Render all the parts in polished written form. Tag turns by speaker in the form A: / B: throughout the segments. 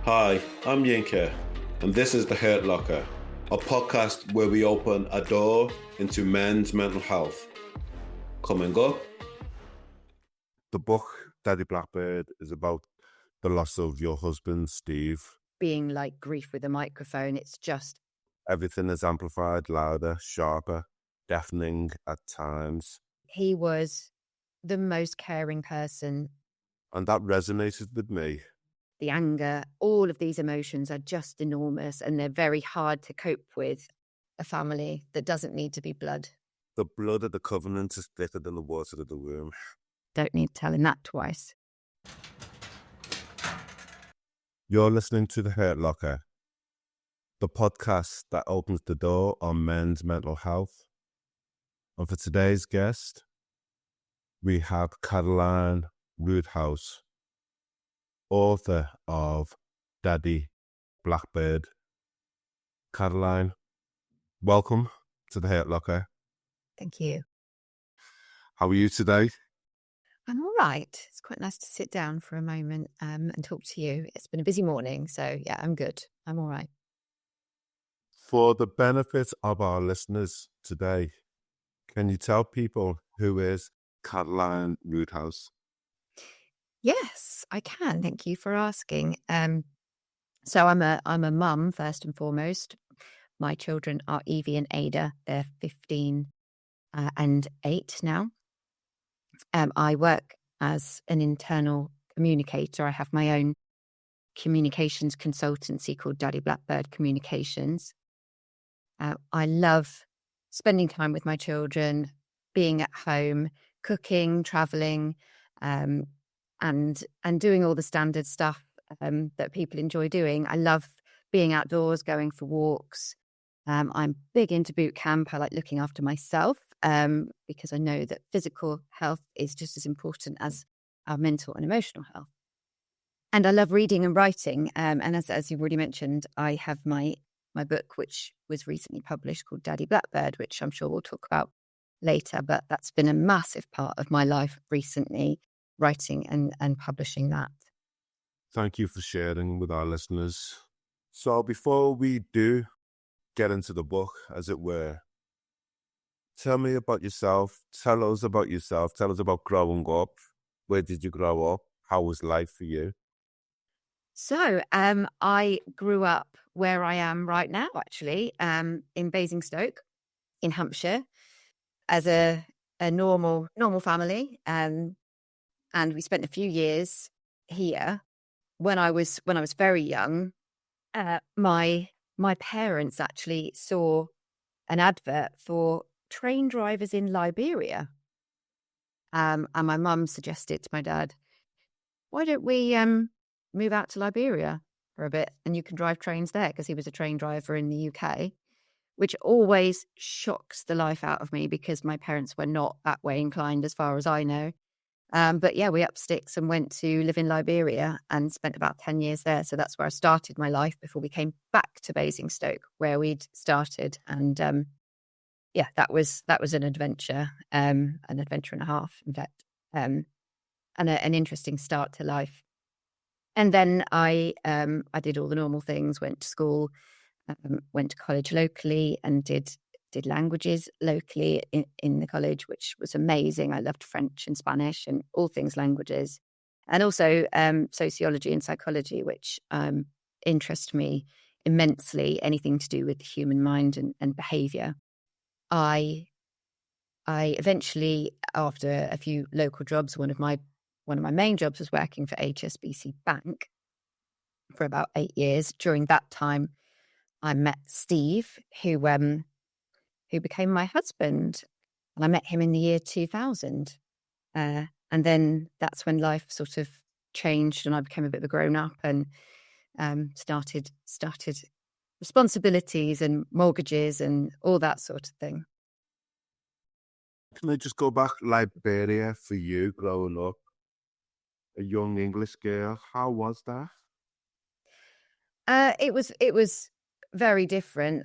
A: Hi, I'm Yinka, and this is The Hurt Locker, a podcast where we open a door into men's mental health. Coming up.
B: The book, Daddy Blackbird, is about the loss of your husband, Steve.
C: Being like grief with a microphone, it's just...
B: Everything is amplified, louder, sharper, deafening at times.
C: He was the most caring person.
B: And that resonated with me.
C: The anger, all of these emotions are just enormous, and they're very hard to cope with a family that doesn't need to be blood.
B: The blood of the covenant is thicker than the water of the womb.
C: Don't need to tell him that twice.
B: You're listening to The Hurt Locker, the podcast that opens the door on men's mental health. And for today's guest, we have Caroline Roodhouse, author of Daddy Blackbird. Caroline, welcome to The Hurt Locker.
C: Thank you.
B: How are you today?
C: I'm all right. It's quite nice to sit down for a moment and talk to you. It's been a busy morning, so yeah, I'm good. I'm all right.
B: For the benefit of our listeners today, can you tell people who is Caroline Roodhouse?
C: Yes, I can. Thank you for asking. So I'm a mum first and foremost. My children are Evie and Ada. They're 15 and 8 now. I work as an internal communicator. I have my own communications consultancy called Daddy Blackbird Communications. I love spending time with my children, being at home, cooking, traveling, and doing all the standard stuff that people enjoy doing. I love being outdoors, going for walks. I'm big into boot camp. I like looking after myself because I know that physical health is just as important as our mental and emotional health. And I love reading and writing. And as you've already mentioned, I have my book, which was recently published, called Daddy Blackbird, which I'm sure we'll talk about later. But that's been a massive part of my life recently, writing and publishing that.
B: Thank you for sharing with our listeners. So before we do get into the book, as it were, tell me about yourself. Tell us about yourself. Tell us about growing up. Where did you grow up? How was life for you?
C: So I grew up where I am right now, actually, in Basingstoke, in Hampshire, as a normal family. And we spent a few years here. When I was very young, my parents actually saw an advert for train drivers in Liberia. And my mum suggested to my dad, why don't we move out to Liberia for a bit and you can drive trains there, because he was a train driver in the UK, which always shocks the life out of me because my parents were not that way inclined as far as I know. But yeah, we upped sticks and went to live in Liberia and spent about 10 years there. So that's where I started my life before we came back to Basingstoke, where we'd started. And yeah, that was an adventure and a half, in fact, and an interesting start to life. And then I did all the normal things, went to school, went to college locally, and did languages locally in the college, which was amazing. I loved French and Spanish and all things languages, and also sociology and psychology, which interest me immensely, anything to do with the human mind and behaviour. I eventually, after a few local jobs, one of my main jobs was working for HSBC Bank for about 8 years. During that time, I met Steve, who became my husband, and I met him in the year 2000. And then that's when life sort of changed, and I became a bit of a grown up and started responsibilities and mortgages and all that sort of thing.
B: Can I just go back? Liberia, for you growing up, a young English girl, how was that?
C: It was very different.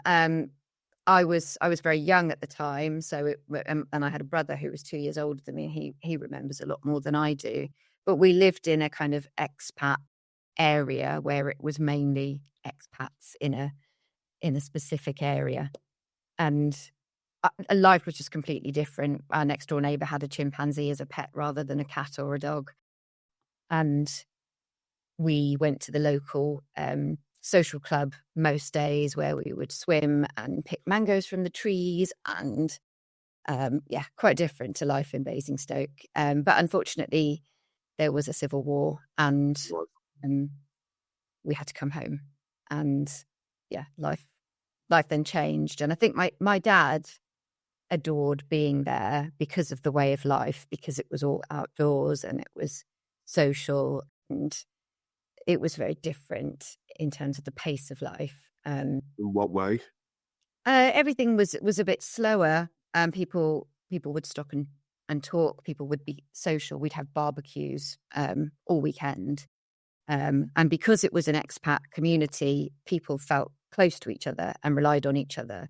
C: I was very young at the time, so and I had a brother who was 2 years older than me. He remembers a lot more than I do. But we lived in a kind of expat area where it was mainly expats in a specific area, and life was just completely different. Our next door neighbour had a chimpanzee as a pet rather than a cat or a dog, and we went to the local social club most days where we would swim and pick mangoes from the trees, and quite different to life in Basingstoke. But unfortunately, there was a civil war, and we had to come home. And life then changed. And I think my dad adored being there because of the way of life, because it was all outdoors and it was social, and it was very different in terms of the pace of life.
B: In what way?
C: Everything was a bit slower. People would stop and talk. People would be social. We'd have barbecues all weekend. And because it was an expat community, people felt close to each other and relied on each other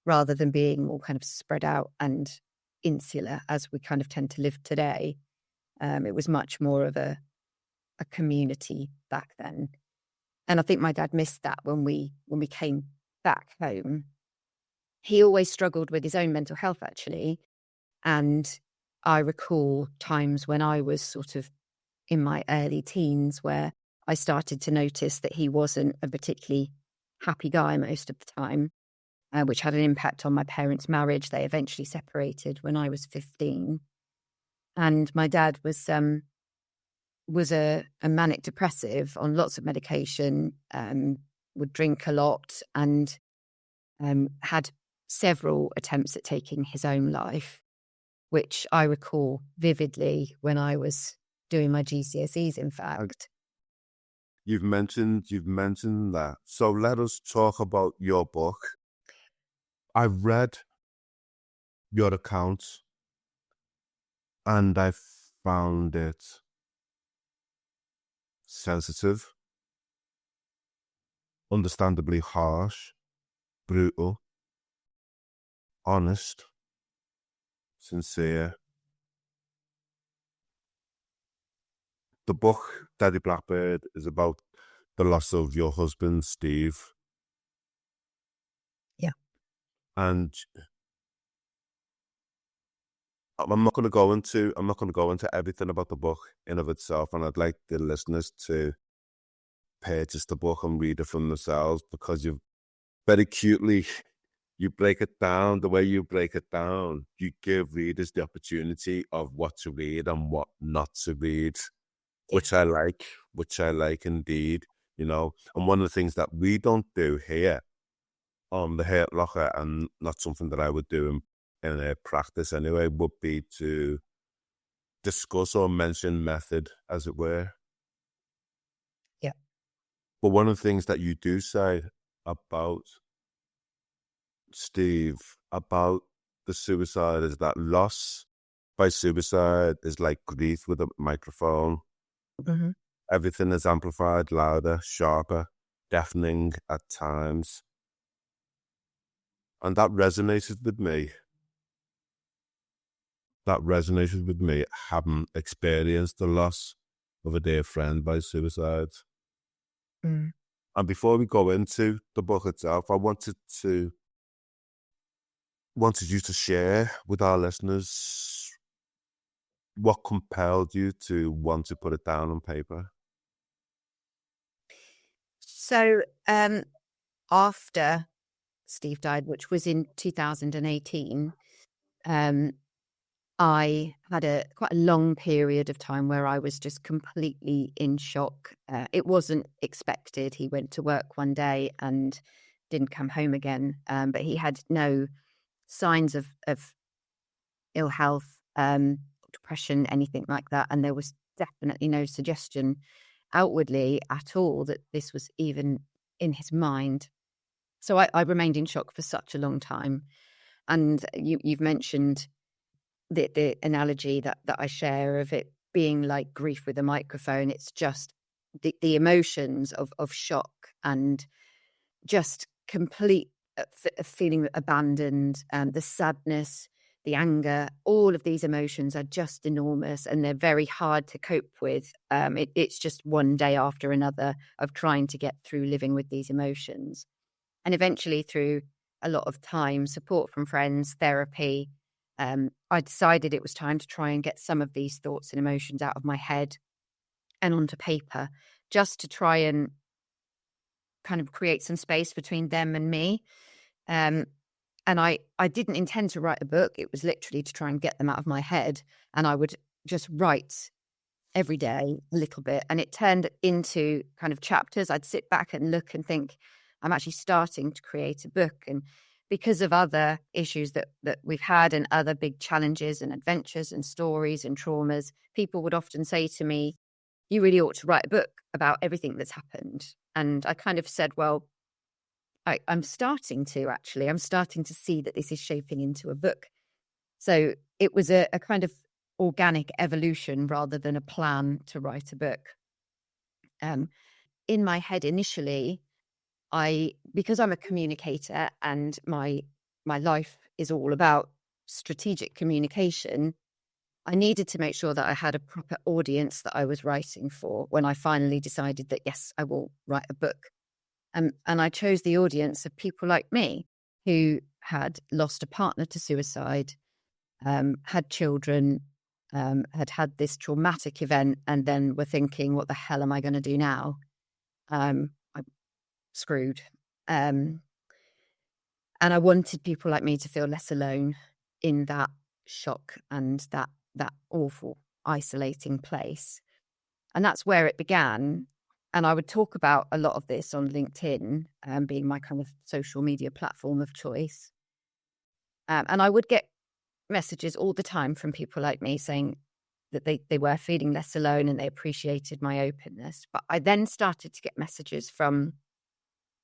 C: rather than being all kind of spread out and insular as we kind of tend to live today. It was much more of a community back then. And I think my dad missed that when we came back home. He always struggled with his own mental health, actually. And I recall times when I was sort of in my early teens where I started to notice that he wasn't a particularly happy guy most of the time, which had an impact on my parents' marriage. They eventually separated when I was 15. And my dad was a manic depressive on lots of medication, would drink a lot, and had several attempts at taking his own life, which I recall vividly when I was doing my GCSEs, in fact.
B: You've mentioned that. So let us talk about your book. I've read your account and I found it sensitive, understandably harsh, brutal, honest, sincere. The book, Daddy Blackbird, is about the loss of your husband, Steve.
C: Yeah.
B: And I'm not going to go into everything about the book in of itself, and I'd like the listeners to purchase the book and read it for themselves, because you've very cutely, you break it down. The way you break it down, you give readers the opportunity of what to read and what not to read, which I like indeed, you know. And one of the things that we don't do here on the Hurt Locker, and not something that I would do in a practice anyway, would be to discuss or mention method, as it were.
C: Yeah.
B: But one of the things that you do say about Steve, about the suicide, is that loss by suicide is like grief with a microphone.
C: Mm-hmm.
B: Everything is amplified, louder, sharper, deafening at times. And that resonated with me. Having experienced the loss of a dear friend by suicide.
C: Mm.
B: And before we go into the book itself, I wanted you to share with our listeners what compelled you to want to put it down on paper.
C: So after Steve died, which was in 2018, I had quite a long period of time where I was just completely in shock. It wasn't expected. He went to work one day and didn't come home again, but he had no signs of ill health, depression, anything like that. And there was definitely no suggestion outwardly at all that this was even in his mind. So I remained in shock for such a long time. And you've mentioned the analogy that I share of it being like grief with a microphone. It's just the emotions of shock and just complete feeling abandoned, and the sadness, the anger, all of these emotions are just enormous and they're very hard to cope with. It's just one day after another of trying to get through living with these emotions. And eventually, through a lot of time, support from friends, therapy, I decided it was time to try and get some of these thoughts and emotions out of my head and onto paper, just to try and kind of create some space between them and me. And I didn't intend to write a book. It was literally to try and get them out of my head. And I would just write every day a little bit. And it turned into kind of chapters. I'd sit back and look and think, I'm actually starting to create a book. And because of other issues that we've had and other big challenges and adventures and stories and traumas, people would often say to me, you really ought to write a book about everything that's happened. And I kind of said, well, I'm starting to actually. I'm starting to see that this is shaping into a book. So it was a kind of organic evolution rather than a plan to write a book. In my head initially, because I'm a communicator and my life is all about strategic communication, I needed to make sure that I had a proper audience that I was writing for when I finally decided that, yes, I will write a book. And I chose the audience of people like me who had lost a partner to suicide, had children, had this traumatic event, and then were thinking, what the hell am I going to do now? I'm screwed. And I wanted people like me to feel less alone in that shock and that awful, isolating place. And that's where it began. And I would talk about a lot of this on LinkedIn, being my kind of social media platform of choice. And I would get messages all the time from people like me saying that they were feeling less alone and they appreciated my openness. But I then started to get messages from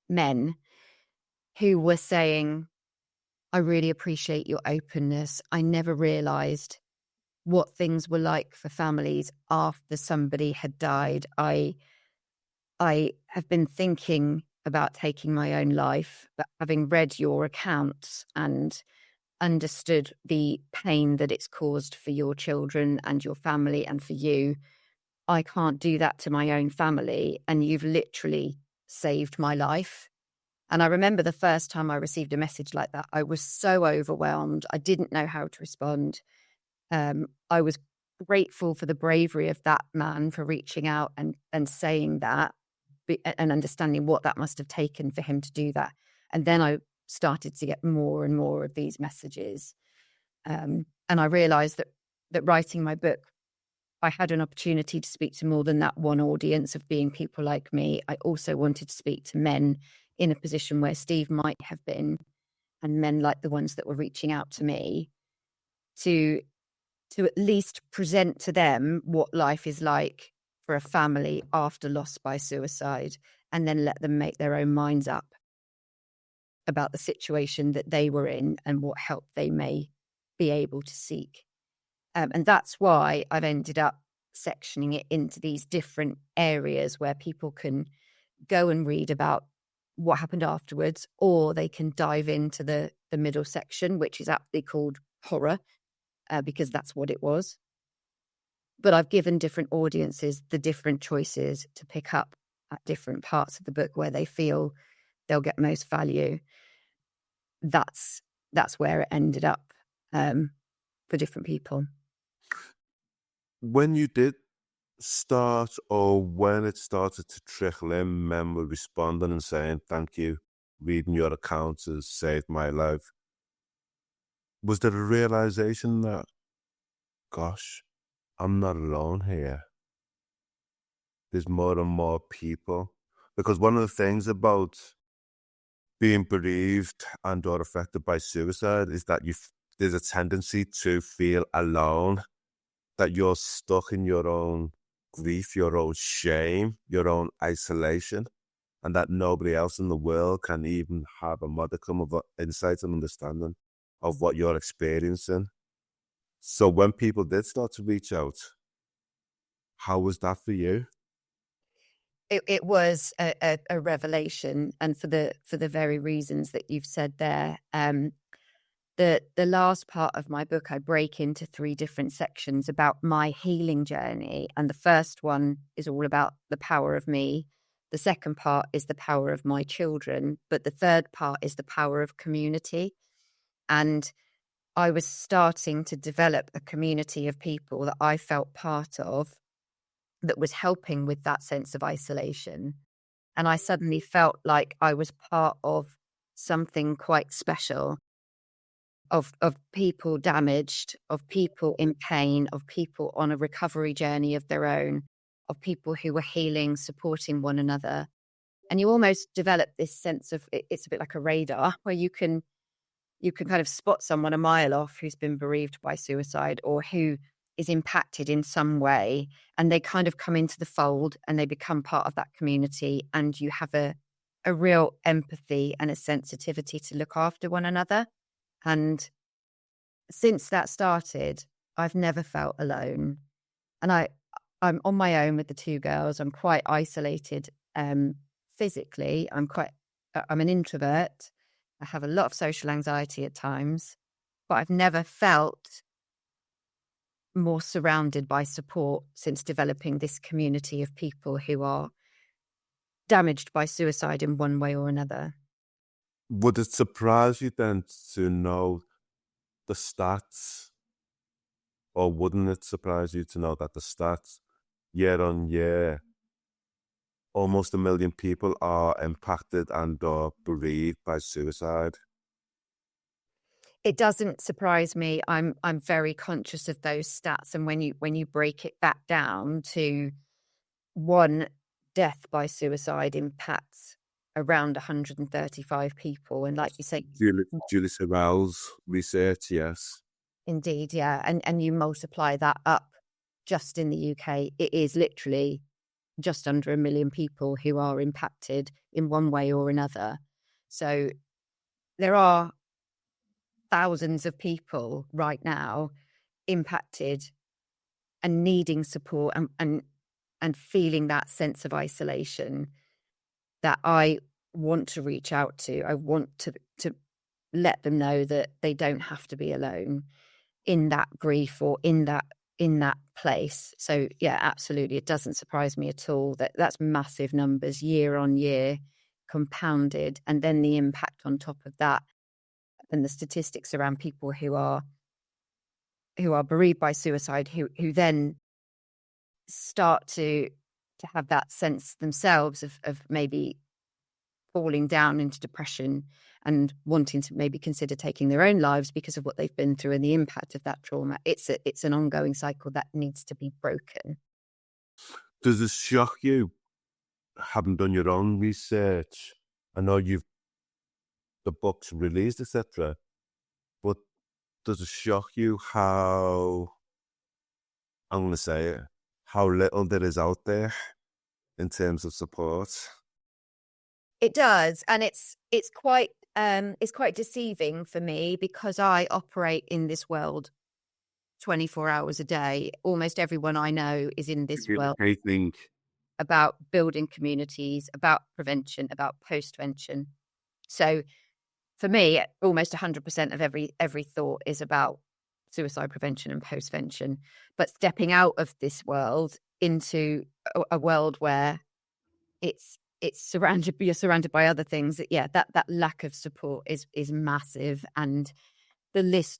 C: men who were saying, I really appreciate your openness. I never realized what things were like for families after somebody had died. I have been thinking about taking my own life, but having read your accounts and understood the pain that it's caused for your children and your family and for you, I can't do that to my own family. And you've literally saved my life. And I remember the first time I received a message like that, I was so overwhelmed. I didn't know how to respond. I was grateful for the bravery of that man for reaching out and saying that and understanding what that must have taken for him to do that. And then I started to get more and more of these messages. And I realized that writing my book, I had an opportunity to speak to more than that one audience of being people like me. I also wanted to speak to men in a position where Steve might have been, and men like the ones that were reaching out to me, to at least present to them what life is like for a family after loss by suicide, and then let them make their own minds up about the situation that they were in and what help they may be able to seek. And that's why I've ended up sectioning it into these different areas where people can go and read about what happened afterwards, or they can dive into the middle section, which is aptly called horror, because that's what it was. But I've given different audiences the different choices to pick up at different parts of the book where they feel they'll get most value. That's where it ended up for different people.
B: When you did start, or when it started to trickle in, men were responding and saying, thank you, reading your accounts has saved my life. Was there a realization that, gosh, I'm not alone here? There's more and more people. Because one of the things about being bereaved and or affected by suicide is that there's a tendency to feel alone, that you're stuck in your own grief, your own shame, your own isolation, and that nobody else in the world can even have a modicum of insight and understanding of what you're experiencing. So when people did start to reach out, how was that for you?
C: It was a revelation, and for the very reasons that you've said there. the last part of my book, I break into 3 different sections about my healing journey. And the first one is all about the power of me. The second part is the power of my children. But the third part is the power of community. And I was starting to develop a community of people that I felt part of that was helping with that sense of isolation. And I suddenly felt like I was part of something quite special, of people damaged, of people in pain, of people on a recovery journey of their own, of people who were healing, supporting one another. And you almost develop this sense of, it's a bit like a radar where you can kind of spot someone a mile off who's been bereaved by suicide or who is impacted in some way, and they kind of come into the fold and they become part of that community, and you have a real empathy and a sensitivity to look after one another. And since that started, I've never felt alone. And I'm on my own with the 2 girls. I'm quite isolated physically. I'm an introvert. I have a lot of social anxiety at times, but I've never felt more surrounded by support since developing this community of people who are damaged by suicide in one way or another.
B: Would it surprise you then to know the stats, or wouldn't it surprise you to know that the stats year on year, almost 1 million people are impacted and or bereaved by suicide?
C: It doesn't surprise me. I'm very conscious of those stats, and when you break it back down to one death by suicide impacts around 135 people, and like you say,
B: Julie Sorrell's research, yes.
C: Indeed, yeah, and you multiply that up just in the UK, it is literally just under 1 million people who are impacted in one way or another. So there are thousands of people right now impacted and needing support and feeling that sense of isolation that I want to reach out to. I want to let them know that they don't have to be alone in that grief or in that place. So yeah, absolutely. It doesn't surprise me at all that that's massive numbers year on year compounded. And then the impact on top of that and the statistics around people who are bereaved by suicide, who then start to have that sense themselves of maybe falling down into depression and wanting to maybe consider taking their own lives because of what they've been through and the impact of that trauma. It's an ongoing cycle that needs to be broken.
B: Does it shock you, having done your own research? I know the book's released, etc., but does it shock you how, I'm going to say it, how little there is out there in terms of support?
C: It does, and it's quite deceiving for me because I operate in this world 24 hours a day. Almost everyone I know is in this world about building communities, about prevention, about postvention. So for me, almost 100% of every thought is about suicide prevention and postvention. But stepping out of this world into a world where you're surrounded by other things, that lack of support is massive, and the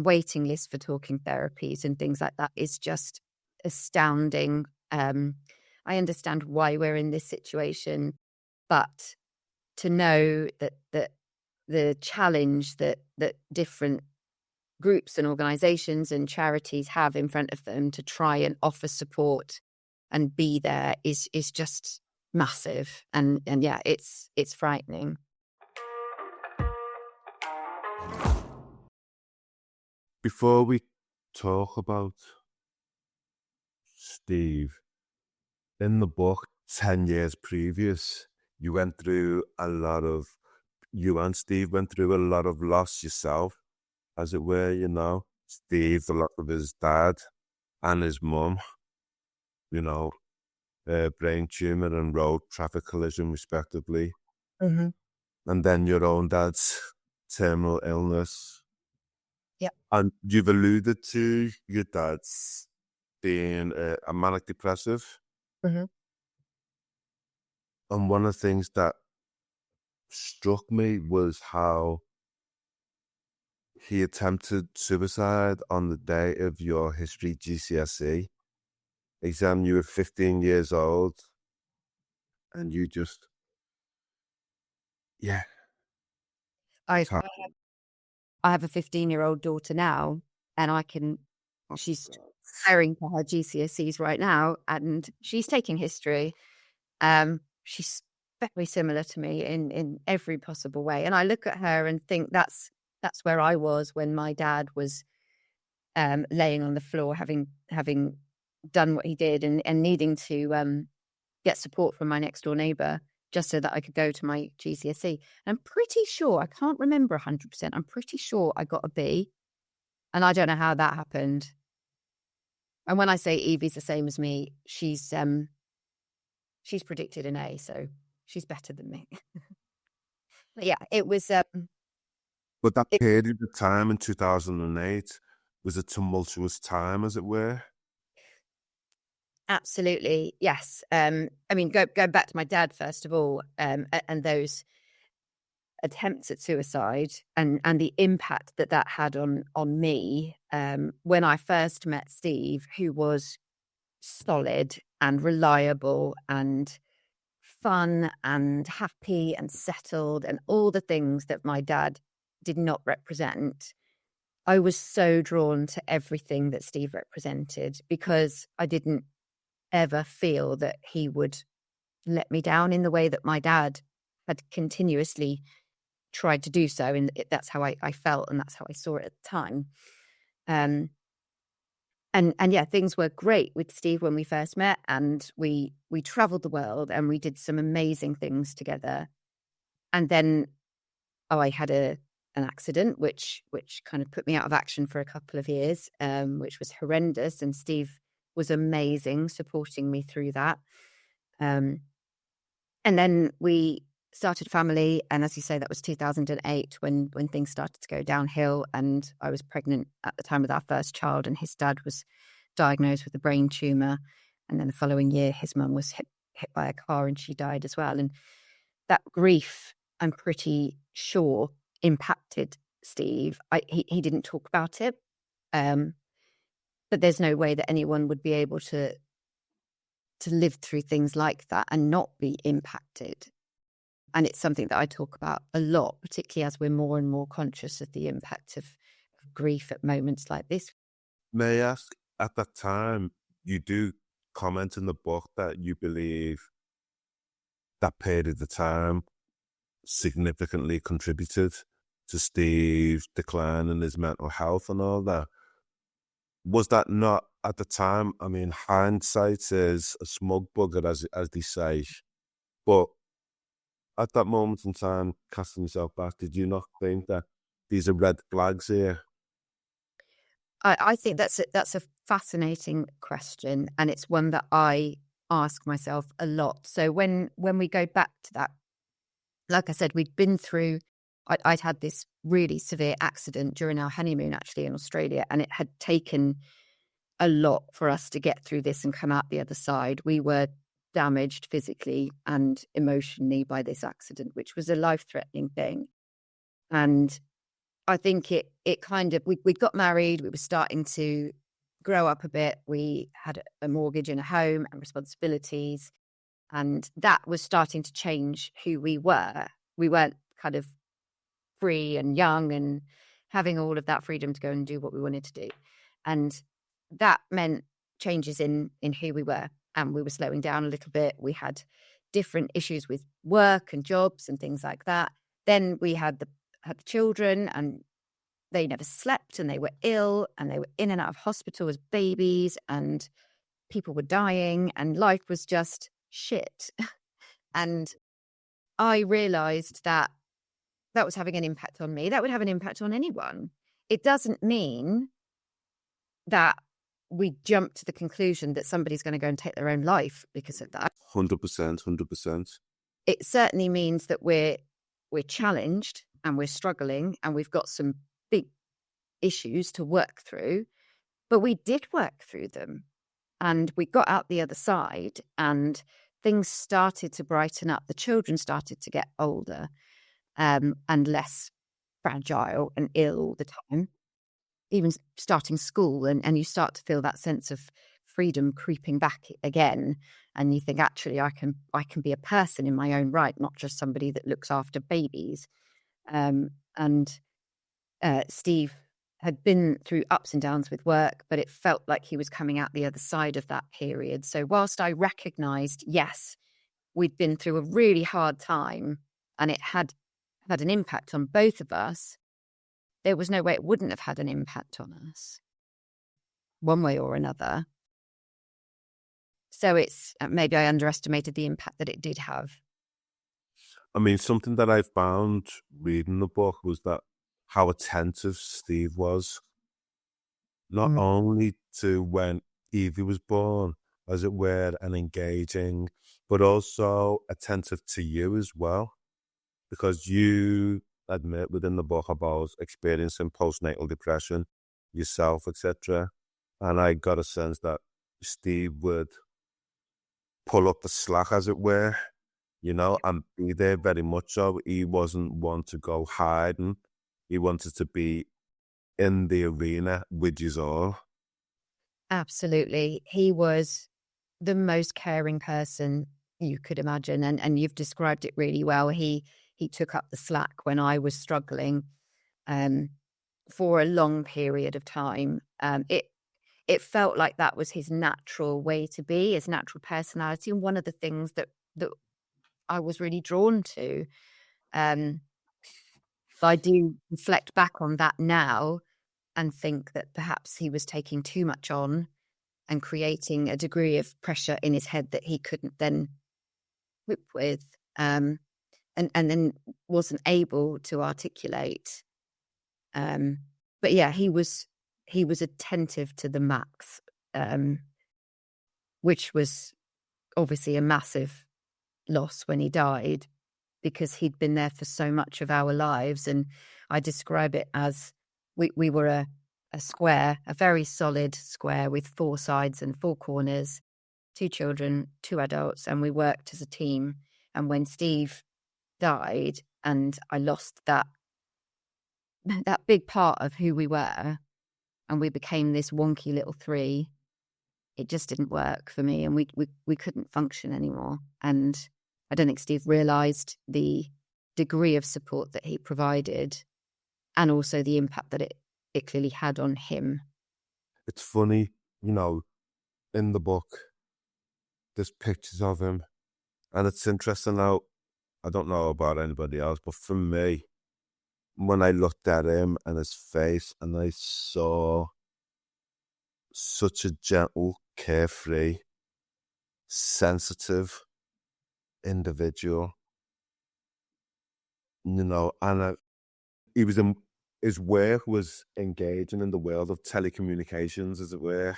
C: waiting list for talking therapies and things like that is just astounding. I understand why we're in this situation, but to know that the challenge that different groups and organizations and charities have in front of them to try and offer support and be there is just massive, and yeah, it's frightening.
B: Before we talk about Steve, in the book 10 years previous, you and Steve went through a lot of loss yourself, as it were. Steve, the loss of his dad and his mum, brain tumor and road traffic collision respectively.
C: Mm-hmm.
B: And then your own dad's terminal illness
C: Yeah.
B: And you've alluded to your dad's being a manic depressive.
C: Mm-hmm.
B: And one of the things that struck me was how he attempted suicide on the day of your history GCSE exam. You were 15 years old and you just, yeah.
C: I
B: ta-
C: I have a 15-year-old daughter now, and she's preparing for her GCSEs right now, and she's taking history. She's very similar to me in every possible way. And I look at her and think that's where I was when my dad was laying on the floor, having done what he did, and needing to get support from my next door neighbour just so that I could go to my GCSE. And I'm pretty sure, I can't remember 100%, I'm pretty sure I got a B. And I don't know how that happened. And when I say Evie's the same as me, she's predicted an A, so she's better than me. But yeah, it was
B: But that period of time in 2008 was a tumultuous time, as it were.
C: absolutely, yes. I mean, going back to my dad first of all, and those attempts at suicide and the impact that had on me. When I first met Steve, who was solid and reliable and fun and happy and settled and all the things that my dad did not represent, I was so drawn to everything that Steve represented because I didn't ever feel that he would let me down in the way that my dad had continuously tried to do so. And that's how I felt, and that's how I saw it at the time. And yeah, things were great with Steve when we first met, and we traveled the world and we did some amazing things together. And then I had an accident which kind of put me out of action for a couple of years, which was horrendous, and Steve was amazing supporting me through that. And then we started family, and as you say, that was 2008 when things started to go downhill, and I was pregnant at the time with our first child, and his dad was diagnosed with a brain tumor, and then the following year his mum was hit by a car and she died as well. And that grief, I'm pretty sure, impacted Steve. He didn't talk about it, but there's no way that anyone would be able to live through things like that and not be impacted. And it's something that I talk about a lot, particularly as we're more and more conscious of the impact of grief at moments like this.
B: May I ask, at that time, you do comment in the book that you believe that period of the time significantly contributed to Steve's decline in his mental health and all that. Was that not at the time? I mean, hindsight is a smug bugger, as they say. But at that moment in time, casting yourself back, did you not think that these are red flags here?
C: I think that's a fascinating question, and it's one that I ask myself a lot. So when we go back to that, like I said, we'd been through. I'd had this really severe accident during our honeymoon, actually, in Australia, and it had taken a lot for us to get through this and come out the other side. We were damaged physically and emotionally by this accident, which was a life-threatening thing. And I think it kind of, we got married, we were starting to grow up a bit. We had a mortgage and a home and responsibilities, and that was starting to change who we were. We weren't kind of free and young and having all of that freedom to go and do what we wanted to do. And that meant changes in who we were, and we were slowing down a little bit. We had different issues with work and jobs and things like that. Then we had the children, and they never slept, and they were ill, and they were in and out of hospital as babies, and people were dying, and life was just shit. And I realized that was having an impact on me. That would have an impact on anyone. It doesn't mean that we jump to the conclusion that somebody's going to go and take their own life because of that.
B: 100%.
C: It certainly means that we're challenged and we're struggling, and we've got some big issues to work through, but we did work through them. And we got out the other side and things started to brighten up. The children started to get older and less fragile and ill all the time, even starting school. And you start to feel that sense of freedom creeping back again. And you think, actually, I can be a person in my own right, not just somebody that looks after babies. Steve had been through ups and downs with work, but it felt like he was coming out the other side of that period. So whilst I recognised, yes, we'd been through a really hard time and it had an impact on both of us, there was no way it wouldn't have had an impact on us, one way or another. So it's maybe I underestimated the impact that it did have.
B: I mean, something that I found reading the book was that how attentive Steve was, not only to when Evie was born, as it were, and engaging, but also attentive to you as well, because you admit within the book about experiencing postnatal depression yourself, etc. And I got a sense that Steve would pull up the slack, as it were, and be there very much so. He wasn't one to go hiding. He wanted to be in the arena with you all.
C: Absolutely. He was the most caring person you could imagine. And you've described it really well. He took up the slack when I was struggling for a long period of time. It felt like that was his natural way to be, his natural personality. And one of the things that I was really drawn to. I do reflect back on that now and think that perhaps he was taking too much on and creating a degree of pressure in his head that he couldn't then whip with, and then wasn't able to articulate. But yeah, he was attentive to the max, which was obviously a massive loss when he died, because he'd been there for so much of our lives. And I describe it as we were a square, a very solid square with 4 sides and 4 corners, 2 children, 2 adults, and we worked as a team. And when Steve died and I lost that big part of who we were and we became this wonky little 3, it just didn't work for me, and we couldn't function anymore. And I don't think Steve realised the degree of support that he provided and also the impact that it clearly had on him.
B: It's funny, in the book, there's pictures of him. And it's interesting now, I don't know about anybody else, but for me, when I looked at him and his face and I saw such a gentle, carefree, sensitive individual, and he was his work was engaging in the world of telecommunications, as it were,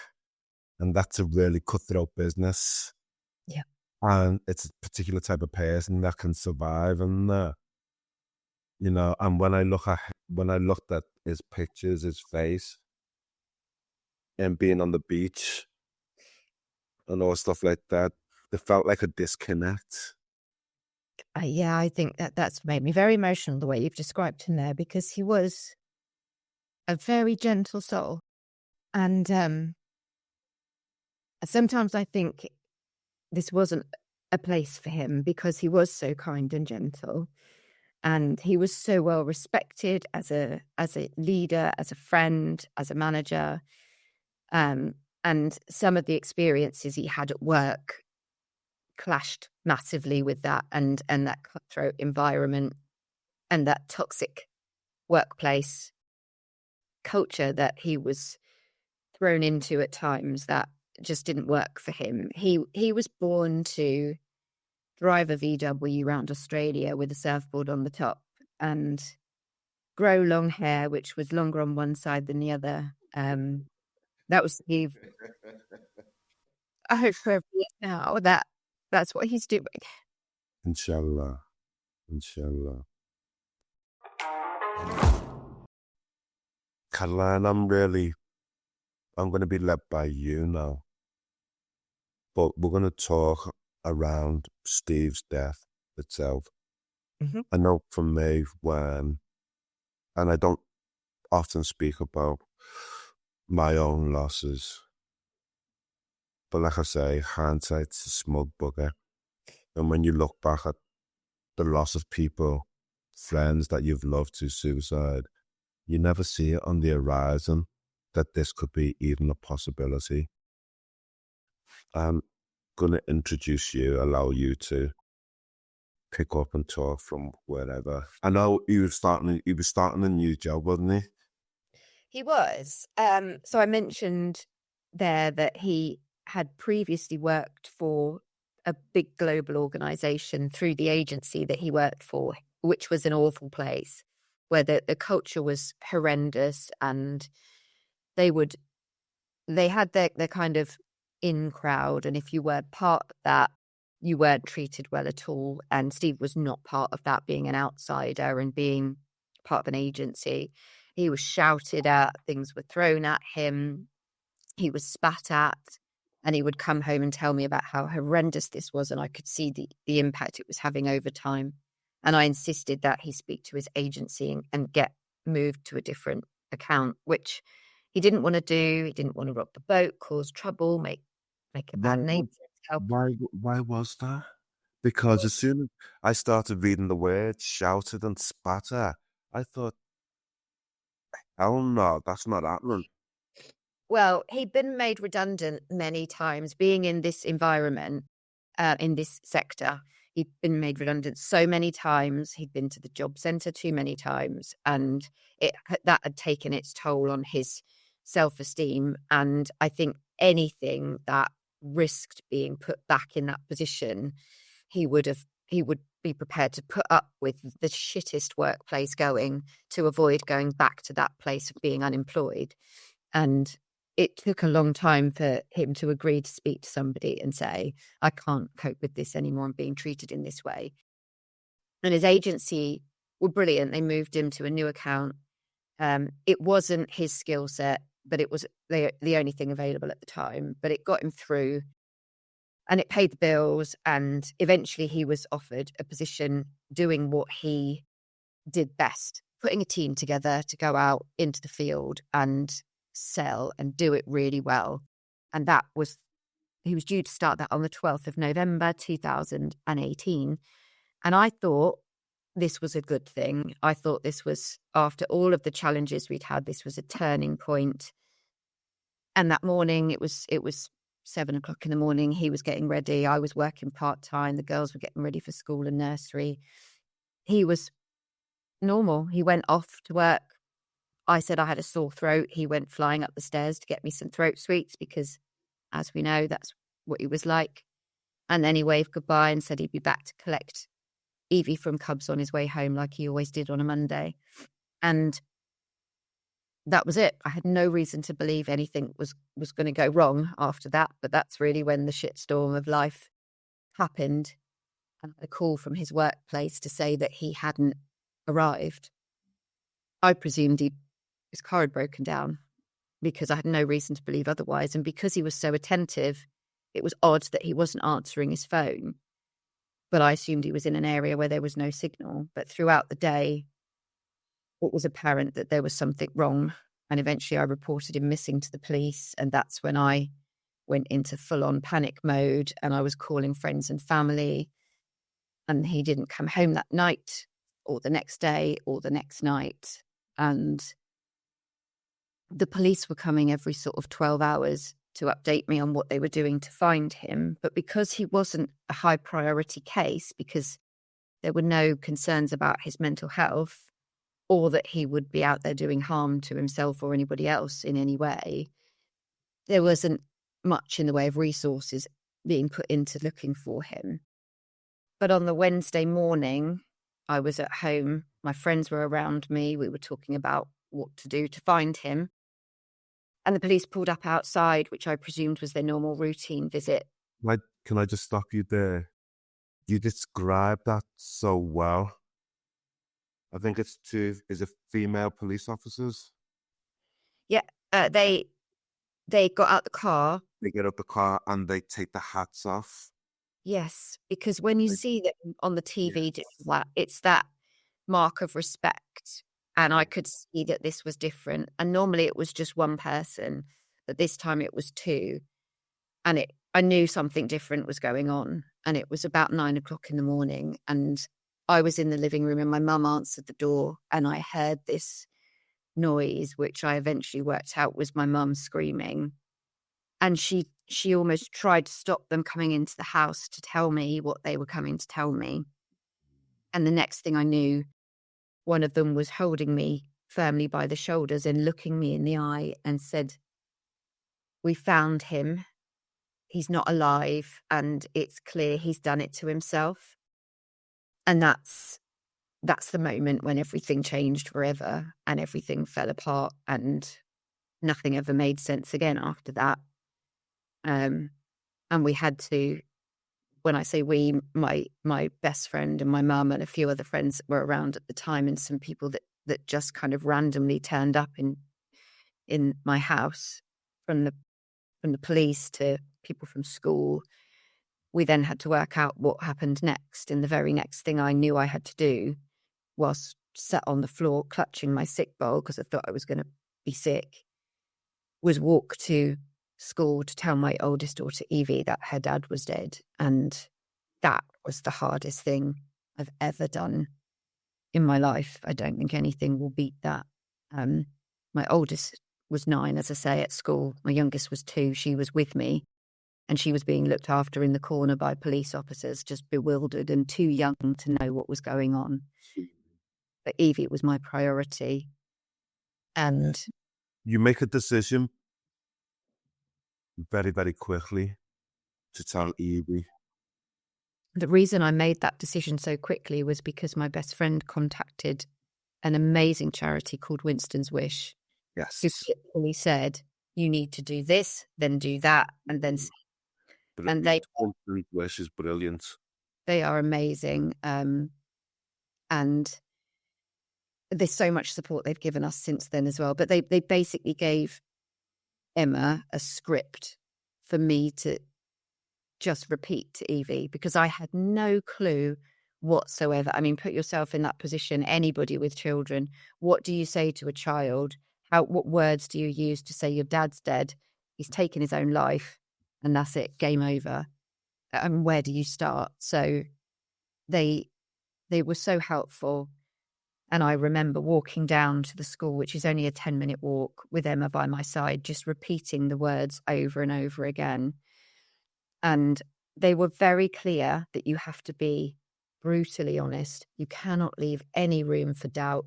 B: and that's a really cutthroat business.
C: Yeah,
B: and it's a particular type of person that can survive in there. And when I looked at his pictures, his face, and being on the beach and all stuff like that, it felt like a disconnect.
C: yeah, I think that's made me very emotional the way you've described him there, because he was a very gentle soul. And sometimes I think this wasn't a place for him because he was so kind and gentle. And he was so well respected as a leader, as a friend, as a manager. And some of the experiences he had at work clashed massively with that and that cutthroat environment and that toxic workplace culture that he was thrown into at times that just didn't work for him. He was born to drive a VW around Australia with a surfboard on the top and grow long hair, which was longer on one side than the other. That was Steve. I hope for now that's what he's doing.
B: Inshallah. Caroline, I'm going to be led by you now. But we're going to talk around Steve's death itself.
D: Mm-hmm.
B: I know for me, and I don't often speak about my own losses, but like I say, hindsight's a smug bugger. And when you look back at the loss of people, friends that you've loved to suicide, you never see it on the horizon that this could be even a possibility. I'm going to introduce you, allow you to pick up and talk from wherever. I know he was starting a new job, wasn't he?
C: He was. So I mentioned there that he had previously worked for a big global organization through the agency that he worked for, which was an awful place where the culture was horrendous, and they had their kind of in crowd, and if you weren't part of that, you weren't treated well at all. And Steve was not part of that, being an outsider and being part of an agency. He was shouted at, things were thrown at him, he was spat at, and he would come home and tell me about how horrendous this was, and I could see the impact it was having over time. And I insisted that he speak to his agency and get moved to a different account, which he didn't want to do. He didn't want to rock the boat, cause trouble, make a bad name for himself.
B: Why was that? Because as soon as I started reading the words shouted and spat at, I thought, hell no, that's not happening.
C: Well, he'd been made redundant many times, being in this environment, in this sector. He'd been made redundant so many times. He'd been to the job centre too many times, and that had taken its toll on his self-esteem. And I think anything that risked being put back in that position, he would be prepared to put up with the shittest workplace going to avoid going back to that place of being unemployed. And it took a long time for him to agree to speak to somebody and say, I can't cope with this anymore. I'm being treated in this way. And his agency were brilliant. They moved him to a new account. It wasn't his skill set, but it was the only thing available at the time. But it got him through, and it paid the bills. And eventually he was offered a position doing what he did best, putting a team together to go out into the field and sell and do it really well. And he was due to start that on the 12th of November 2018. And I thought this was a good thing. I thought this was, after all of the challenges we'd had, this was a turning point. And that morning, it was 7:00 in the morning. He was getting ready. I was working part-time. The girls were getting ready for school and nursery. He was normal. He went off to work. I said I had a sore throat. He went flying up the stairs to get me some throat sweets because, as we know, that's what he was like. And then he waved goodbye and said he'd be back to collect Evie from Cubs on his way home, like he always did on a Monday. And that was it. I had no reason to believe anything was going to go wrong after that. But that's really when the shitstorm of life happened. And I had a call from his workplace to say that he hadn't arrived. I presumed his car had broken down, because I had no reason to believe otherwise. And because he was so attentive, it was odd that he wasn't answering his phone. But I assumed he was in an area where there was no signal. But throughout the day, it was apparent that there was something wrong. And eventually I reported him missing to the police. And that's when I went into full-on panic mode, and I was calling friends and family. And he didn't come home that night or the next day or the next night. And the police were coming every sort of 12 hours to update me on what they were doing to find him. But because he wasn't a high priority case, because there were no concerns about his mental health or that he would be out there doing harm to himself or anybody else in any way, there wasn't much in the way of resources being put into looking for him. But on the Wednesday morning, I was at home. My friends were around me. We were talking about what to do to find him. And the police pulled up outside, which I presumed was their normal routine visit.
B: Can I just stop you there? You described that so well. I think is it female police officers?
C: Yeah, they got out the car.
B: They get out the car and they take the hats off.
C: Yes, because when you
B: Like,
C: see them on the TV,
B: yes.
C: it's that mark of respect. And I could see that this was different. And normally it was just one person, but this time it was two. And I knew something different was going on. And it was about 9 o'clock in the morning. And I was in the living room and my mum answered the door and I heard this noise, which I eventually worked out was my mum screaming. And she almost tried to stop them coming into the house to tell me what they were coming to tell me. And the next thing I knew, one of them was holding me firmly by the shoulders and looking me in the eye and said, "We found him. He's not alive. And it's clear he's done it to himself." And that's the moment when everything changed forever and everything fell apart and nothing ever made sense again after that. And we had to, when I say we, my best friend and my mum and a few other friends that were around at the time and some people that just kind of randomly turned up in my house, from the police to people from school. We then had to work out what happened next. And the very next thing I knew I had to do was sat on the floor clutching my sick bowl because I thought I was going to be sick, was walk to school to tell my oldest daughter Evie that her dad was dead. And that was the hardest thing I've ever done in my life. I don't think anything will beat that. My oldest was 9, as I say, at school. My youngest was 2. She was with me and she was being looked after in the corner by police officers, just bewildered and too young to know what was going on. But Evie was my priority. And
B: You make a decision very, very quickly to tell Evie.
C: the reason I made that decision so quickly was because my best friend contacted an amazing charity called Winston's Wish,
B: Yes.
C: who literally said, "You need to do this, then do that, and then..." And
B: Winston's Wish is brilliant.
C: They are amazing. And there's so much support they've given us since then as well. But they basically gave Emma a script for me to just repeat to Evie because I had no clue whatsoever. I mean, put yourself in that position, anybody with children. What do you say to a child? What words do you use to say your dad's dead? He's taken his own life and that's it, game over. And where do you start? So they were so helpful. And I remember walking down to the school, which is only a 10-minute walk, with Emma by my side, just repeating the words over and over again. And they were very clear that you have to be brutally honest. You cannot leave any room for doubt.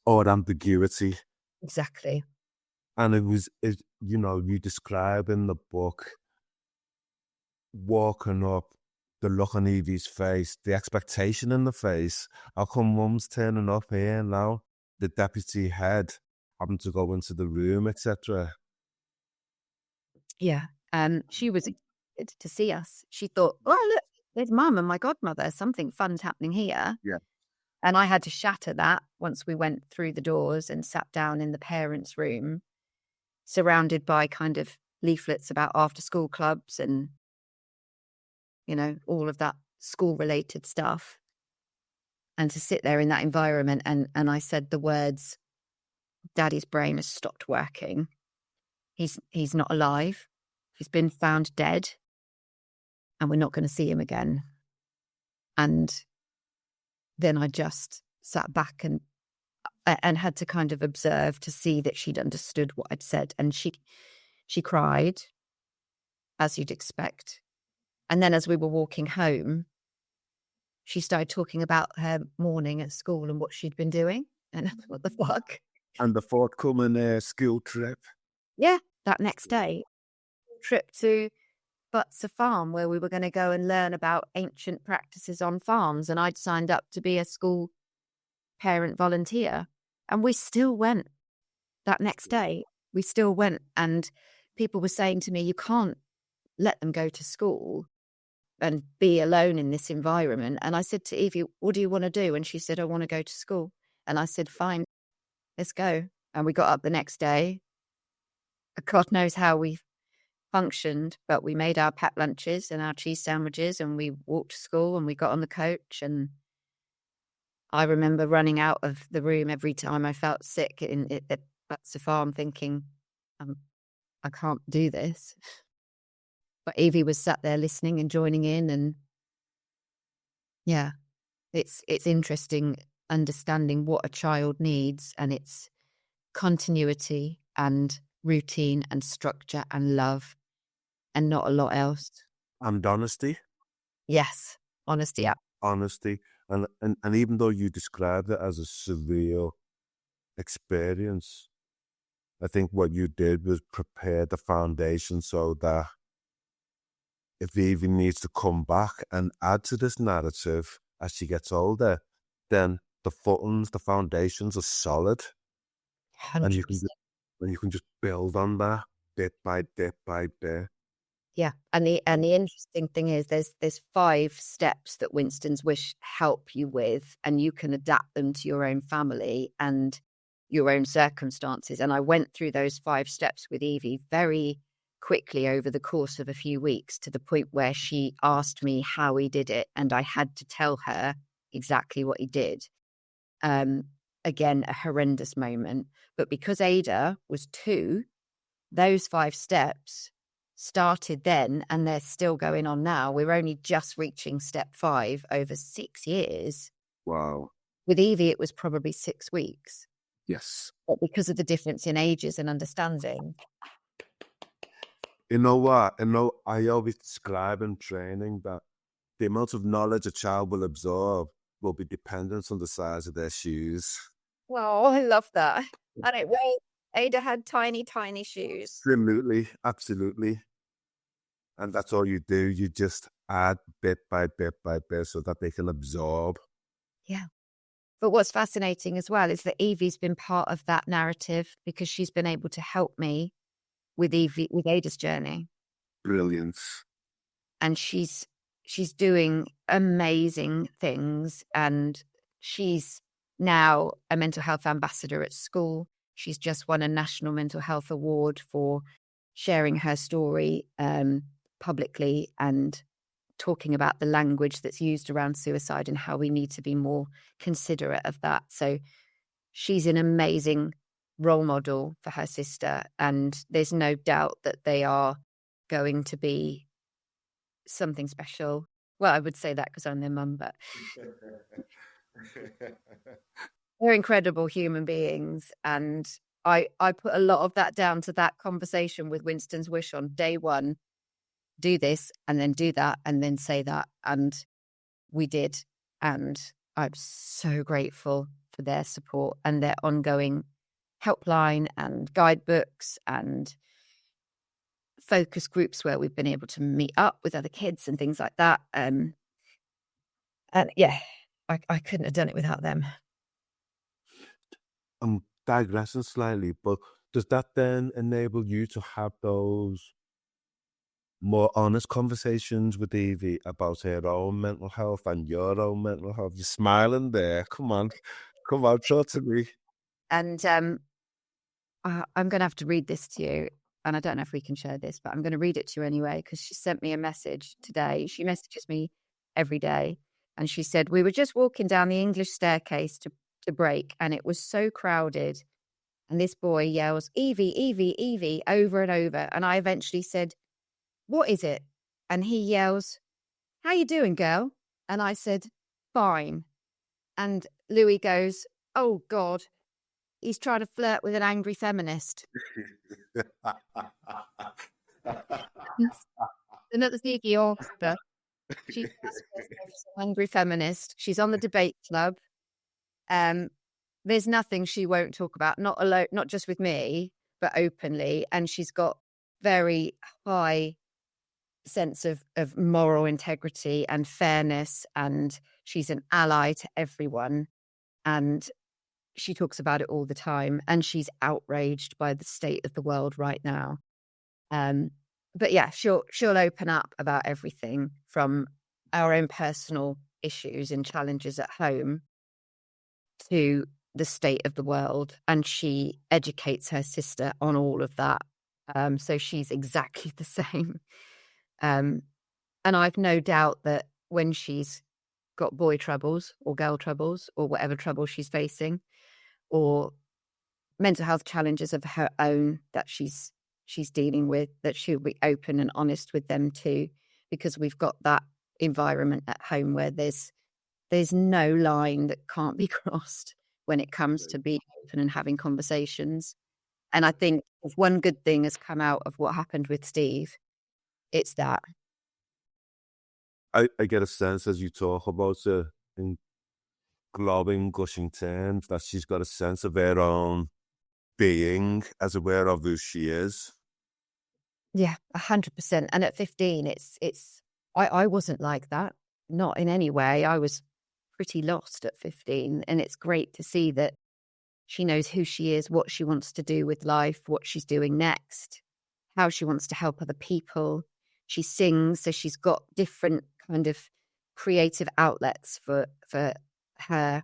B: Or ambiguity.
C: Exactly.
B: And you describe in the book walking up, the look on Evie's face, the expectation in the face. How come Mum's turning up here now? The deputy head having to go into the room, etc.
C: Yeah. She was excited to see us. She thought, "Oh, look, there's Mum and my godmother. Something fun's happening here."
B: Yeah.
C: And I had to shatter that once we went through the doors and sat down in the parents' room, surrounded by kind of leaflets about after-school clubs and, all of that school-related stuff. And to sit there in that environment and I said the words, "Daddy's brain has stopped working. He's not alive. He's been found dead. And we're not going to see him again." And then I just sat back and had to kind of observe to see that she'd understood what I'd said. And she cried, as you'd expect. And then as we were walking home, she started talking about her morning at school and what she'd been doing. And what the fuck?
B: And the forthcoming school trip.
C: Yeah, that next day, trip to Butser Farm, where we were going to go and learn about ancient practices on farms. And I'd signed up to be a school parent volunteer. And we still went that next day. We still went. And people were saying to me, "You can't let them go to school and be alone in this environment." And I said to Evie, "What do you want to do?" And she said, "I want to go to school." And I said, "Fine, let's go." And we got up the next day. God knows how we functioned, but we made our packed lunches and our cheese sandwiches, and we walked to school, and we got on the coach. And I remember running out of the room every time I felt sick at the farm, thinking, I can't do this. But Evie was sat there listening and joining in, and yeah, it's interesting understanding what a child needs, and it's continuity and routine and structure and love and not a lot else.
B: And honesty.
C: Yes, honesty. Yeah.
B: Honesty. And even though you described it as a surreal experience, I think what you did was prepare the foundation so that if Evie needs to come back and add to this narrative as she gets older, then the footings, the foundations are solid.
C: 100%.
B: And you can just build on that bit by bit by bit.
C: Yeah, and the interesting thing is there's 5 steps that Winston's Wish help you with, and you can adapt them to your own family and your own circumstances. And I went through those 5 steps with Evie very quickly over the course of a few weeks, to the point where she asked me how he did it, and I had to tell her exactly what he did. Again, a horrendous moment, but because Ada was 2, those 5 steps started then, and they're still going on now. We're only just reaching step 5 over 6 years.
B: Wow.
C: With Evie, it was probably 6 weeks.
B: Yes.
C: But because of the difference in ages and understanding.
B: You know what? I always describe in training that the amount of knowledge a child will absorb will be dependent on the size of their shoes.
C: Well, I love that. I don't know. Ada had tiny, tiny shoes.
B: Absolutely. And that's all you do. You just add bit by bit by bit so that they can absorb.
C: Yeah. But what's fascinating as well is that Evie's been part of that narrative, because she's been able to help me with Ada's journey.
B: Brilliant.
C: And she's doing amazing things, and she's now a mental health ambassador at school. She's just won a National Mental Health Award for sharing her story publicly and talking about the language that's used around suicide and how we need to be more considerate of that. So she's an amazing role model for her sister, and there's no doubt that they are going to be something special. Well, I would say that because I'm their mum, but they're incredible human beings. And I put a lot of that down to that conversation with Winston's Wish on day 1. Do this and then do that and then say that. And we did. And I'm so grateful for their support and their ongoing helpline and guidebooks and focus groups where we've been able to meet up with other kids and things like that. And yeah, I couldn't have done it without them.
B: I'm digressing slightly, but does that then enable you to have those more honest conversations with Evie about her own mental health and your own mental health? You're smiling there. Come on, talk to me.
C: And I'm going to have to read this to you. And I don't know if we can share this, but I'm going to read it to you anyway, because she sent me a message today. She messages me every day. And she said, we were just walking down the English staircase to break, and it was so crowded. And this boy yells, Evie, Evie, Evie, over and over. And I eventually said, what is it? And he yells, how you doing, girl? And I said, fine. And Louis goes, oh, God, he's trying to flirt with an angry feminist. Another sneaky author. She's an angry feminist. She's on the debate club. There's nothing she won't talk about, not alone, not just with me, but openly. And she's got very high sense of moral integrity and fairness, and she's an ally to everyone. And she talks about it all the time, and she's outraged by the state of the world right now. But yeah, she'll open up about everything from our own personal issues and challenges at home to the state of the world, and she educates her sister on all of that. So she's exactly the same. And I've no doubt that when she's got boy troubles or girl troubles or whatever trouble she's facing, or mental health challenges of her own that she's dealing with, that she'll be open and honest with them too, because we've got that environment at home where there's no line that can't be crossed when it comes to being open and having conversations. And I think if one good thing has come out of what happened with Steve, it's that.
B: I get a sense as you talk about it in glowing, gushing terms that she's got a sense of her own being, as aware of who she is.
C: Yeah, 100%. And at 15, I wasn't like that, not in any way. I was pretty lost at 15, and it's great to see that she knows who she is, what she wants to do with life, what she's doing next, how she wants to help other people. She sings, so she's got different kind of creative outlets for her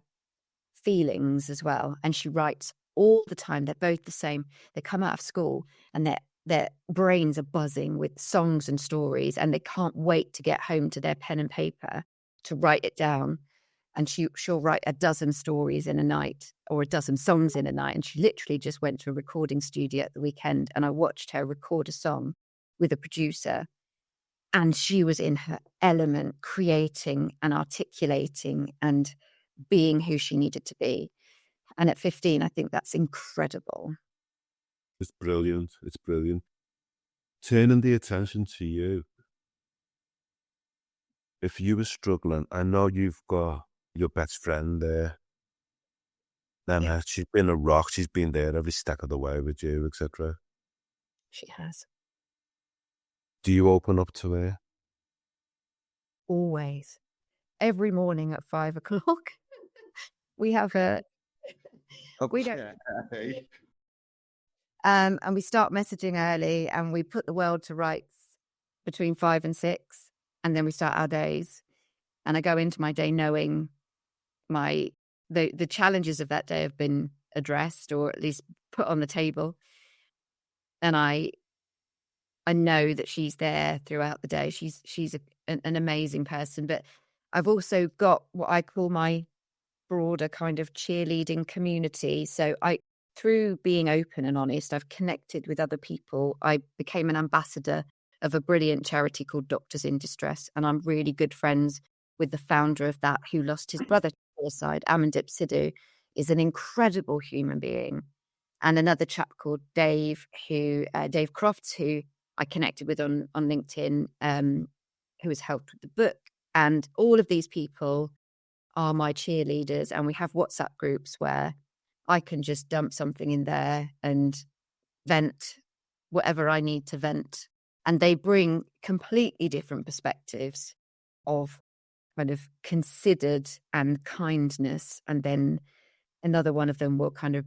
C: feelings as well. And she writes all the time. They're both the same. They come out of school and their brains are buzzing with songs and stories, and they can't wait to get home to their pen and paper to write it down. And she'll write a dozen stories in a night or a dozen songs in a night. And she literally just went to a recording studio at the weekend, and I watched her record a song with a producer, and she was in her element, creating and articulating and being who she needed to be. And at 15, I think that's incredible.
B: It's brilliant. It's brilliant. Turning the attention to you. If you were struggling, I know you've got your best friend there. And
C: Yeah.
B: she's been a rock. She's been there every step of the way with you, etc.
C: She has.
B: Do you open up to her?
C: Always. Every morning at 5 o'clock. We have a... We don't... And we start messaging early, and we put the world to rights between 5 and 6, and then we start our days. And I go into my day knowing the challenges of that day have been addressed, or at least put on the table. And I know that she's there throughout the day. She's an amazing person. But I've also got what I call my broader kind of cheerleading community. So through being open and honest, I've connected with other people. I became an ambassador of a brilliant charity called Doctors in Distress, and I'm really good friends with the founder of that, who lost his brother to suicide. Amandip Sidhu is an incredible human being. And another chap called Dave Crofts, who I connected with on LinkedIn, who has helped with the book. And all of these people are my cheerleaders, and we have WhatsApp groups where I can just dump something in there and vent whatever I need to vent. And they bring completely different perspectives of kind of considered and kindness. And then another one of them will kind of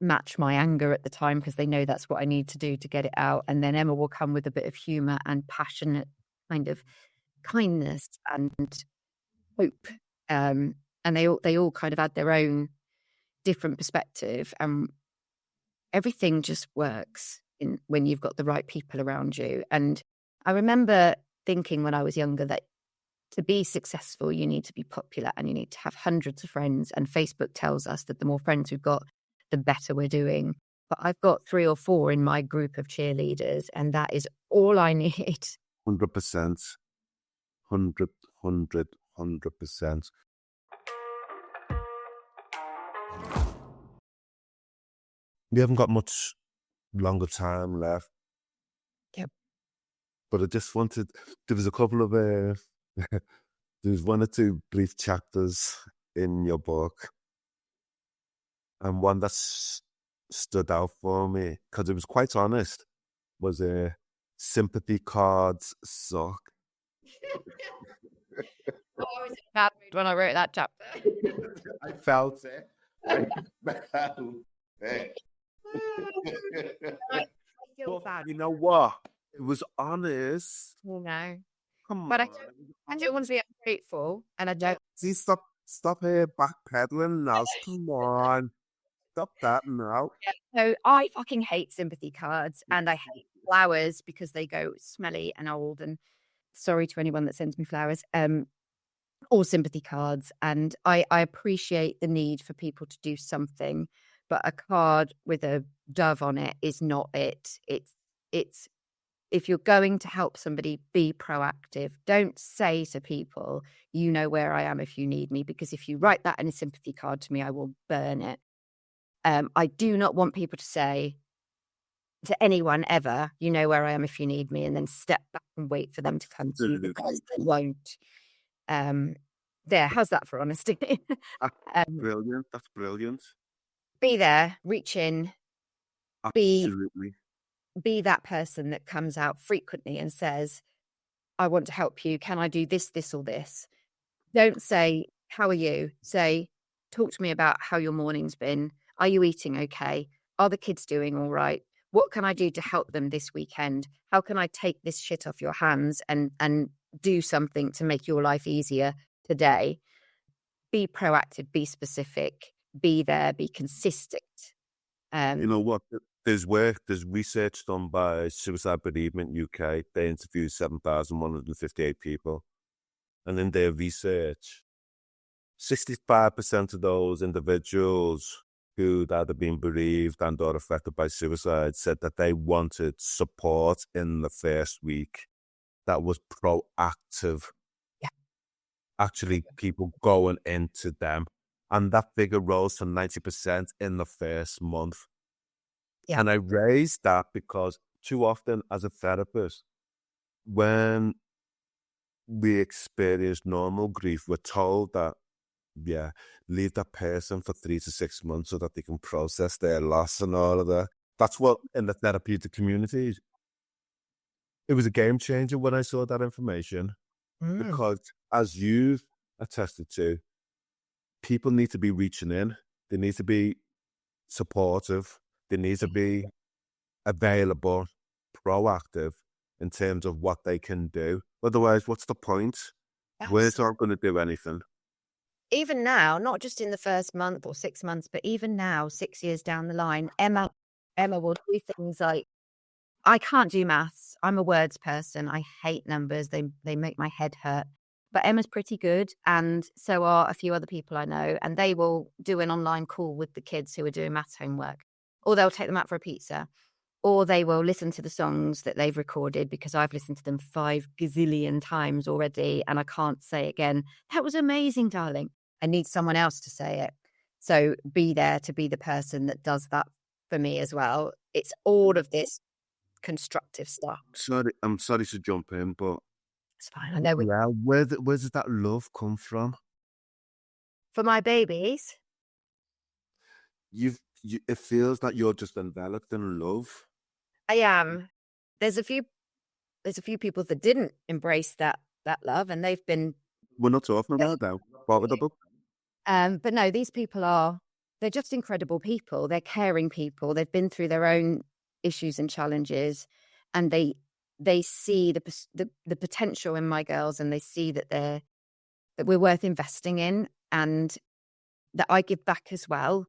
C: match my anger at the time, because they know that's what I need to do to get it out. And then Emma will come with a bit of humor and passionate kind of kindness and hope. And they all kind of add their own different perspective, and everything just works when you've got the right people around you. And I remember thinking when I was younger that to be successful, you need to be popular and you need to have hundreds of friends. And Facebook tells us that the more friends we've got, the better we're doing. But I've got 3 or 4 in my group of cheerleaders, and that is all I need.
B: 100%. 100%. We haven't got much longer time left.
C: Yep.
B: But I just wanted, there was a couple of, there was 1 or 2 brief chapters in your book. And one that stood out for me, because it was quite honest, was sympathy cards suck.
C: I was in a bad mood when I wrote that chapter.
B: I felt it. I felt it.
C: I feel
B: But
C: bad.
B: you know what? It was honest.
C: You know.
B: Come
C: But
B: on.
C: I don't want to be ungrateful, and I don't.
B: See, stop Stop here backpedaling now. Come on. Stop that now.
C: So I fucking hate sympathy cards and I hate flowers because they go smelly and old. And sorry to anyone that sends me flowers. Or sympathy cards. And I appreciate the need for people to do something, but a card with a dove on it is not it. It's if you're going to help somebody, be proactive. Don't say to people, you know where I am if you need me, because if you write that in a sympathy card to me, I will burn it. I do not want people to say to anyone ever, you know where I am if you need me, and then step back and wait for them to come to you, because they won't. There, how's that for honesty?
B: Brilliant. That's brilliant.
C: Be there, reach in,
B: Absolutely.
C: be that person that comes out frequently and says, I want to help you. Can I do this, this, or this? Don't say, how are you? Say, talk to me about how your morning's been. Are you eating okay? Are the kids doing all right? What can I do to help them this weekend? How can I take this shit off your hands and do something to make your life easier today? Be proactive, be specific, be there, be consistent.
B: You know what? There's research done by Suicide Bereavement UK. They interviewed 7,158 people. And in their research, 65% of those individuals who'd either been bereaved and or affected by suicide said that they wanted support in the first week that was proactive.
C: Yeah.
B: Actually, people going into them. And that figure rose to 90% in the first month.
C: Yeah.
B: And I raised that because too often as a therapist, when we experience normal grief, we're told that, leave that person for 3 to 6 months so that they can process their loss and all of that. That's what in the therapeutic community, it was a game changer when I saw that information. Because as you've attested to, people need to be reaching in. They need to be supportive. They need to be available, proactive in terms of what they can do. Otherwise, what's the point? Words aren't going to do anything.
C: Even now, not just in the first month or 6 months, but even now, 6 years down the line, Emma will do things like, I can't do maths. I'm a words person. I hate numbers. They make my head hurt. But Emma's pretty good, and so are a few other people I know, and they will do an online call with the kids who are doing maths homework, or they'll take them out for a pizza, or they will listen to the songs that they've recorded, because I've listened to them 5 gazillion times already, and I can't say again, that was amazing, darling. I need someone else to say it. So be there to be the person that does that for me as well. It's all of this constructive stuff.
B: I'm sorry to jump in, but
C: it's fine. I know.
B: Where does that love come from?
C: For my babies,
B: it feels like you're just enveloped in love.
C: I am. There's a few people that didn't embrace that love, and they've been.
B: We're not talking about that.
C: But no, these people they're just incredible people. They're caring people. They've been through their own issues and challenges, and they see the potential in my girls, and they see that we're worth investing in, and that I give back as well,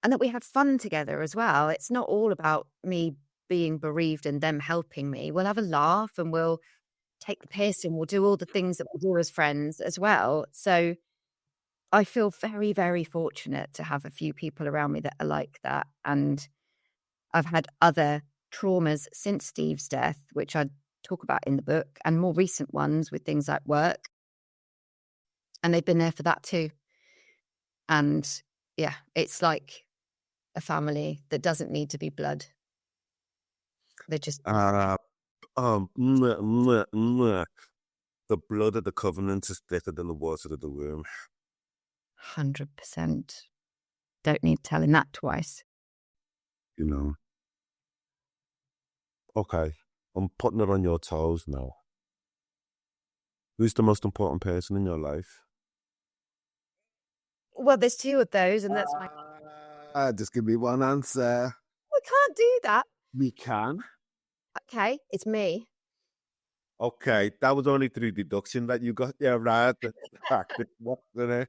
C: and that we have fun together as well. It's not all about me being bereaved and them helping me. We'll have a laugh and we'll take the piss and we'll do all the things that we do as friends as well. So I feel very, very fortunate to have a few people around me that are like that. And I've had other traumas since Steve's death, which I talk about in the book, and more recent ones with things like work. And they've been there for that too. And yeah, it's like a family that doesn't need to be blood. They're just...
B: The blood of the covenant is thicker than the water of the womb.
C: 100%. Don't need telling that twice.
B: You know. Okay, I'm putting it on your toes now. Who's the most important person in your life?
C: Well, there's 2 of those, and that's my...
B: Just give me one answer.
C: We can't do that.
B: We can.
C: Okay, it's me.
B: Okay, that was only through deduction that you got. Yeah, right. What's in it?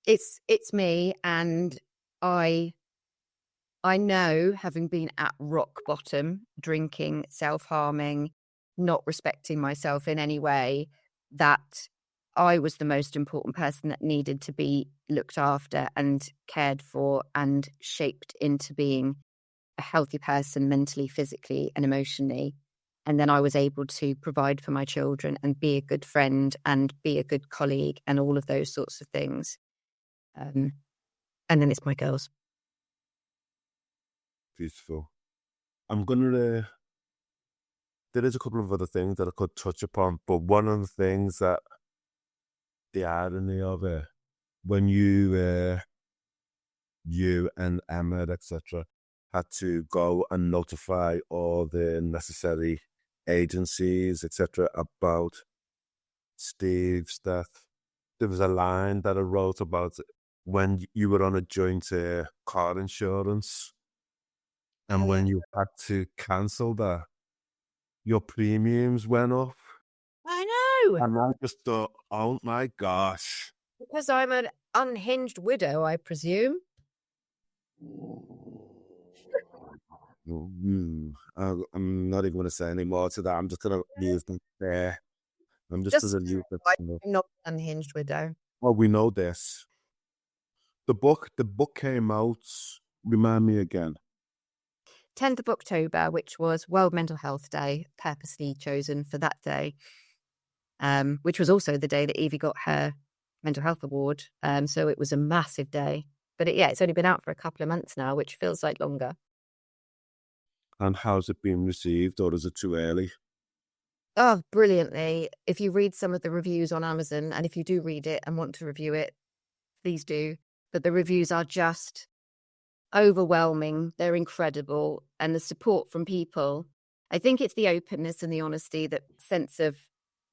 C: It's me, and I know, having been at rock bottom, drinking, self-harming, not respecting myself in any way, that I was the most important person that needed to be looked after and cared for and shaped into being a healthy person mentally, physically, and emotionally. And then I was able to provide for my children and be a good friend and be a good colleague and all of those sorts of things. And then it's my girls.
B: Beautiful. I'm gonna. There is a couple of other things that I could touch upon, but one of the things that the irony of it, when you and Ahmed, etc., had to go and notify all the necessary agencies, etc., about Steve's death. There was a line that I wrote about when you were on a joint car insurance, and when you had to cancel that, your premiums went up.
C: I know.
B: And I just thought, oh my gosh.
C: Because I'm an unhinged widow, I presume.
B: I'm not even going to say any more to that. I'm just going to leave them there. I'm just going to leave it.
C: I'm not an unhinged widow.
B: Well, we know this. The book came out, remind me again.
C: 10th of October, which was World Mental Health Day, purposely chosen for that day, which was also the day that Evie got her mental health award. So it was a massive day. But it's only been out for a couple of months now, which feels like longer.
B: And how's it been received, or is it too early?
C: Oh, brilliantly. If you read some of the reviews on Amazon, and if you do read it and want to review it, please do. But the reviews are just overwhelming. They're incredible. And the support from people, I think it's the openness and the honesty, that sense of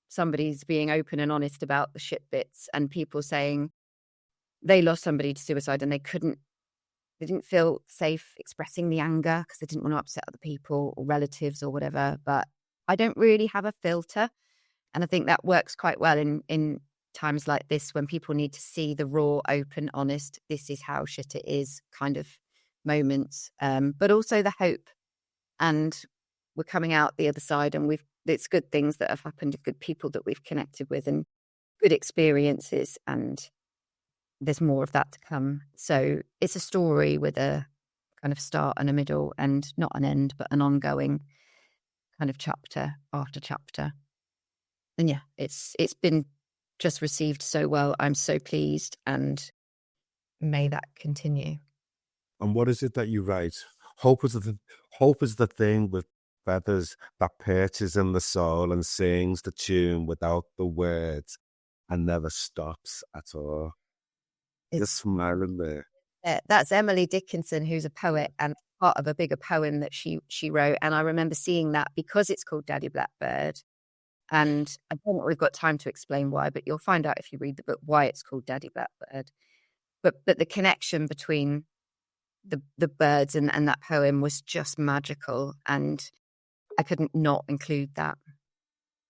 C: somebody's being open and honest about the shit bits, and people saying they lost somebody to suicide and they didn't feel safe expressing the anger because they didn't want to upset other people or relatives or whatever. But I don't really have a filter. And I think that works quite well in times like this, when people need to see the raw, open, honest, this is how shit it is kind of moments. But also the hope. And we're coming out the other side, and it's good things that have happened, good people that we've connected with, and good experiences. And there's more of that to come. So it's a story with a kind of start and a middle, and not an end, but an ongoing kind of chapter after chapter. And it's been just received so well. I'm so pleased, and may that continue.
B: And what is it that you write? Hope is the thing with feathers that perches in the soul and sings the tune without the words and never stops at all. You're smiling there.
C: That's Emily Dickinson, who's a poet and part of a bigger poem that she wrote. And I remember seeing that because it's called Daddy Blackbird. And I don't know if we've got time to explain why, but you'll find out if you read the book why it's called Daddy Blackbird. But the connection between the birds and that poem was just magical, and I couldn't not include that.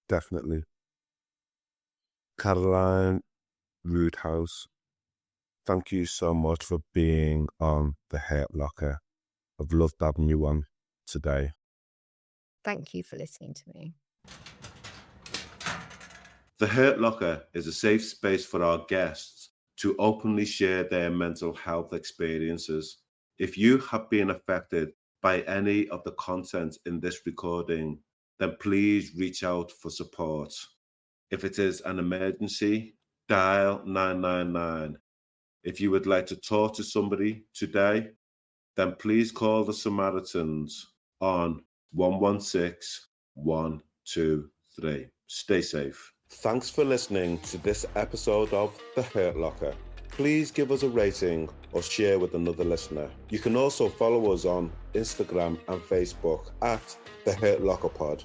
B: Definitely. Caroline Roodhouse, thank you so much for being on the Hurt Locker. I've loved having you on today.
C: Thank you for listening to me.
A: The Hurt Locker is a safe space for our guests to openly share their mental health experiences. If you have been affected by any of the content in this recording, then please reach out for support. If it is an emergency, dial 999. If you would like to talk to somebody today, then please call the Samaritans on 116 123. Stay safe. Thanks for listening to this episode of The Hurt Locker. Please give us a rating or share with another listener. You can also follow us on Instagram and Facebook at The Hurt Locker Pod.